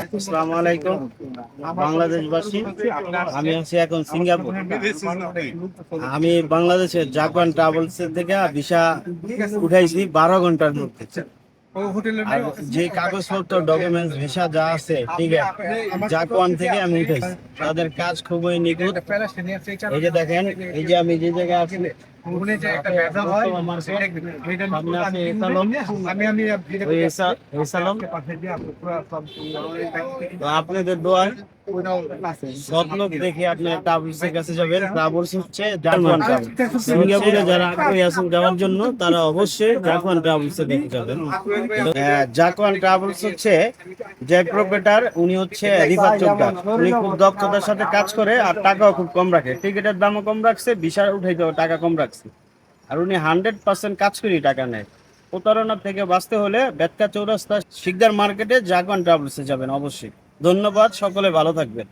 আসসালামু আলাইকুম বাংলাদেশবাসী। আমি আছি এখন সিঙ্গাপুর। আমি বাংলাদেশের জাপান ট্রাভেলস থেকে ভিসা উঠাইছি 12 ঘন্টার মধ্যে। আর যে কাগজপত্র ডকুমেন্টস ভিসা যা আছে, ঠিক আছে, জাপান থেকে আমি উঠাইছি। তাদের কাজ খুবই নিখুঁত। এই যে দেখেন, এই যে আমি যে জায়গায় আছি, আপনাদের দোয়ায় স্বপ্ন দেখে আপনি ট্রাভেলসের কাছে যাবেন। ট্রাভেলস হচ্ছে জাপান ট্রাভেলস। সিঙ্গাপুরে যারা আগ্রহী আছেন যাওয়ার জন্য, তারা অবশ্যই জাপান ট্রাভেলসে দেখে যাবেন। জাপান ট্রাভেলস হচ্ছে যে প্রোপ্রাইটার, উনি হচ্ছে রিফাত চোপড়া। উনি খুব দক্ষতার সাথে কাজ করে আর টাকাও খুব কম রাখে। টিকিটের দামও কম রাখছে, ভিসা উঠাইতেও টাকা কম রাখছে। আর উনি 100% কাজ করেই টাকা নেয়। প্রতারণা থেকে বাঁচতে হলে বেতকা চৌরাস্তা শিকদার মার্কেটে জাপান ট্রাভেলসে যাবেন অবশ্যই। ধন্যবাদ, সকলে ভালো থাকবেন।